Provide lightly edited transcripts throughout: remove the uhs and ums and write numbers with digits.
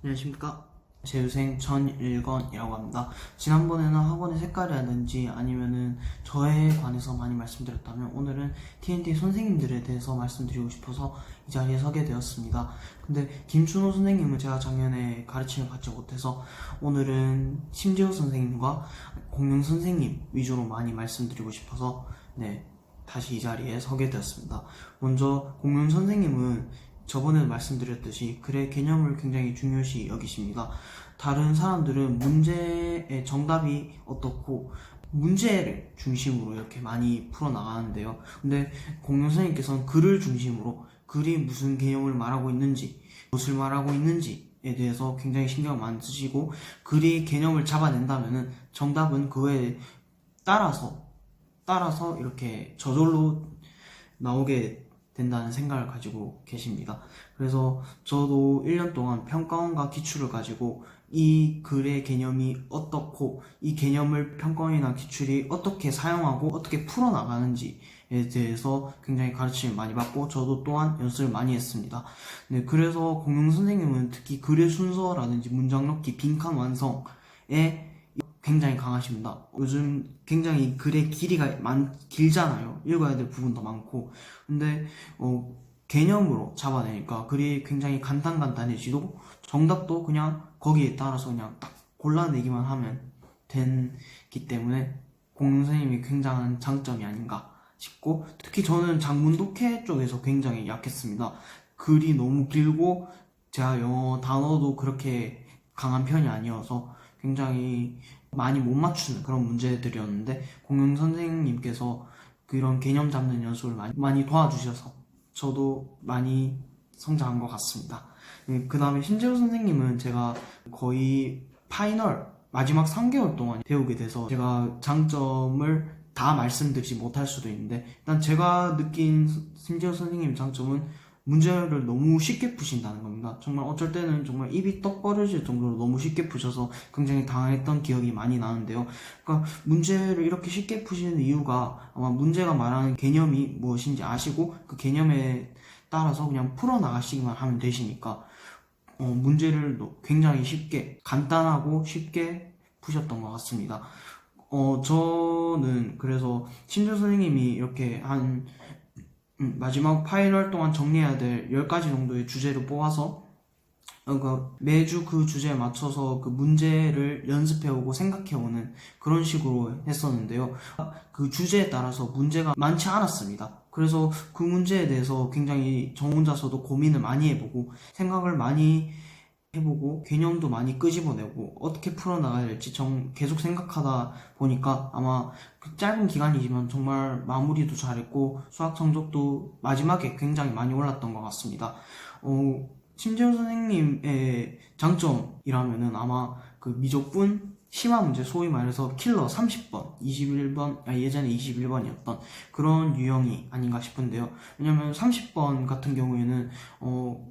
안녕하십니까. 재우생 전일건이라고 합니다. 지난번에는 학원의 색깔이라든지 아니면은 저에 관해서 많이 말씀드렸다면 오늘은 TNT 선생님들에 대해서 말씀드리고 싶어서 이 자리에 서게 되었습니다. 근데 김준호 선생님은 제가 작년에 가르침을 받지 못해서 오늘은 심지호 선생님과 공룡 선생님 위주로 많이 말씀드리고 싶어서 다시 이 자리에 서게 되었습니다. 먼저 공룡 선생님은 저번에 말씀드렸듯이 글의 개념을 굉장히 중요시 여기십니다. 다른 사람들은 문제의 정답이 어떻고 문제를 중심으로 이렇게 많이 풀어나가는데요. 근데 공룡 선생님께서는 글을 중심으로 글이 무슨 개념을 말하고 있는지, 무엇을 말하고 있는지에 대해서 굉장히 신경을 많이 쓰시고 글이 개념을 잡아낸다면은 정답은 그에 따라서 이렇게 저절로 나오게 된다는 생각을 가지고 계십니다. 그래서 저도 1년 동안 평가원과 기출을 가지고 이 글의 개념이 어떻고 이 개념을 평가원이나 기출이 어떻게 사용하고 어떻게 풀어나가는지에 대해서 굉장히 가르침을 많이 받고 저도 또한 연습을 많이 했습니다. 그래서 공룡 선생님은 특히 글의 순서라든지 문장 넣기, 빈칸 완성에 굉장히 강하십니다. 요즘 굉장히 글의 길이가 길잖아요. 읽어야 될 부분도 많고. 근데 개념으로 잡아내니까 글이 굉장히 간단해지고 정답도 그냥 거기에 따라서 그냥 딱 골라내기만 하면 되기 때문에 공룡 선생님이 굉장한 장점이 아닌가 싶고, 특히 저는 장문독해 쪽에서 굉장히 약했습니다. 글이 너무 길고 제가 영어 단어도 그렇게 강한 편이 아니어서 굉장히 많이 못 맞추는 그런 문제들이었는데 공룡 선생님께서 그런 개념 잡는 연습을 많이 도와주셔서 저도 많이 성장한 것 같습니다. 그 다음에 신재호 선생님은 제가 거의 파이널 마지막 3개월 동안 배우게 돼서 제가 장점을 다 말씀드리지 못할 수도 있는데, 일단 제가 느낀 신재호 선생님 장점은 문제를 너무 쉽게 푸신다는 겁니다. 정말 어쩔 때는 정말 입이 떡 벌어질 정도로 너무 쉽게 푸셔서 굉장히 당했던 기억이 많이 나는데요. 그러니까 문제를 이렇게 쉽게 푸시는 이유가 아마 문제가 말하는 개념이 무엇인지 아시고 그 개념에 따라서 그냥 풀어나가시기만 하면 되시니까 문제를 굉장히 쉽게, 간단하고 쉽게 푸셨던 것 같습니다. 저는 그래서 신조 선생님이 이렇게 마지막 파이널 동안 정리해야 될 10가지 정도의 주제를 뽑아서 매주 그 주제에 맞춰서 그 문제를 연습해오고 생각해오는 그런 식으로 했었는데요. 그 주제에 따라서 문제가 많지 않았습니다. 그래서 그 문제에 대해서 굉장히 저 혼자서도 고민을 많이 해보고 생각을 많이 해보고 개념도 많이 끄집어내고 어떻게 풀어나가야 될지 계속 생각하다 보니까 아마 그 짧은 기간이지만 정말 마무리도 잘했고 수학 성적도 마지막에 굉장히 많이 올랐던 것 같습니다. 심재호 선생님의 장점이라면은 아마 그 미적분 심화 문제, 소위 말해서 킬러 30번, 21번, 예전에 21번이었던 그런 유형이 아닌가 싶은데요. 왜냐면 30번 같은 경우에는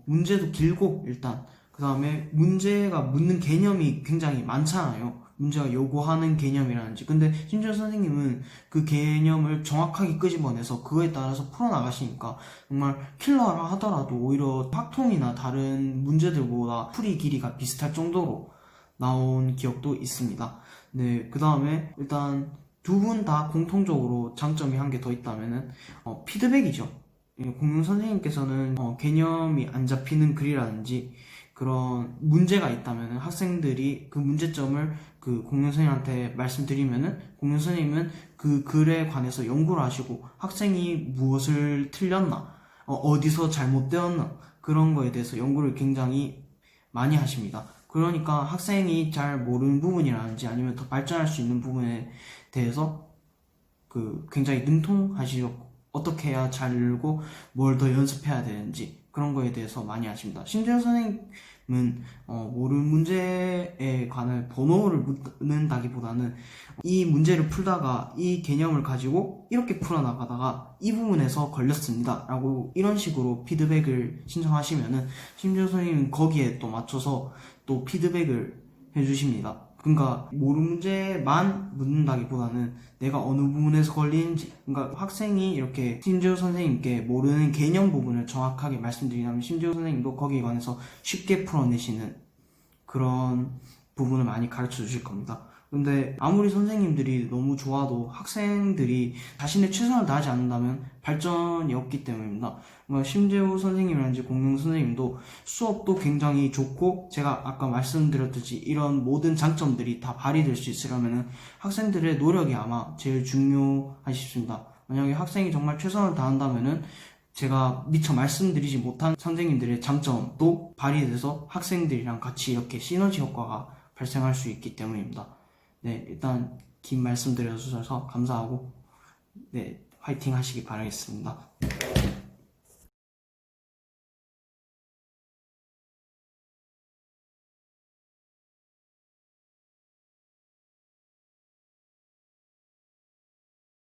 문제도 길고 일단 그 다음에 문제가 묻는 개념이 굉장히 많잖아요. 문제가 요구하는 개념이라든지. 근데 심지어 선생님은 그 개념을 정확하게 끄집어내서 그거에 따라서 풀어나가시니까 정말 킬러라 하더라도 오히려 확통이나 다른 문제들보다 풀이 길이가 비슷할 정도로 나온 기억도 있습니다. 그 다음에 일단 두 분 다 공통적으로 장점이 한 개 더 있다면은 피드백이죠. 공룡 선생님께서는 개념이 안 잡히는 글이라든지 그런 문제가 있다면 학생들이 그 문제점을 그 공룡 선생님한테 말씀드리면은 공룡 선생님은 그 글에 관해서 연구를 하시고 학생이 무엇을 틀렸나, 어디서 잘못되었나 그런 거에 대해서 연구를 굉장히 많이 하십니다. 그러니까 학생이 잘 모르는 부분이라든지 아니면 더 발전할 수 있는 부분에 대해서 굉장히 능통하시고 어떻게 해야 잘 읽고 뭘 더 연습해야 되는지 그런 거에 대해서 많이 아십니다. 심지어 선생님은 모르는 문제에 관한 번호를 묻는다기보다는 이 문제를 풀다가 이 개념을 가지고 이렇게 풀어나가다가 이 부분에서 걸렸습니다 라고 이런 식으로 피드백을 신청하시면은 심지어 선생님은 거기에 또 맞춰서 또 피드백을 해주십니다. 그러니까 모르는 문제만 묻는다기보다는 내가 어느 부분에서 걸리는지, 그러니까 학생이 이렇게 심지어 선생님께 모르는 개념 부분을 정확하게 말씀드리면 심지어 선생님도 거기에 관해서 쉽게 풀어내시는 그런 부분을 많이 가르쳐 주실 겁니다. 근데 아무리 선생님들이 너무 좋아도 학생들이 자신의 최선을 다하지 않는다면 발전이 없기 때문입니다. 심재호 선생님이라든지 공명 선생님도 수업도 굉장히 좋고, 제가 아까 말씀드렸듯이 이런 모든 장점들이 다 발휘될 수 있으려면 학생들의 노력이 아마 제일 중요하시 싶습니다. 만약에 학생이 정말 최선을 다한다면은 제가 미처 말씀드리지 못한 선생님들의 장점도 발휘돼서 학생들이랑 같이 이렇게 시너지 효과가 발생할 수 있기 때문입니다. 네, 일단 긴 말씀 드려주셔서 감사하고, 네, 화이팅 하시기 바라겠습니다.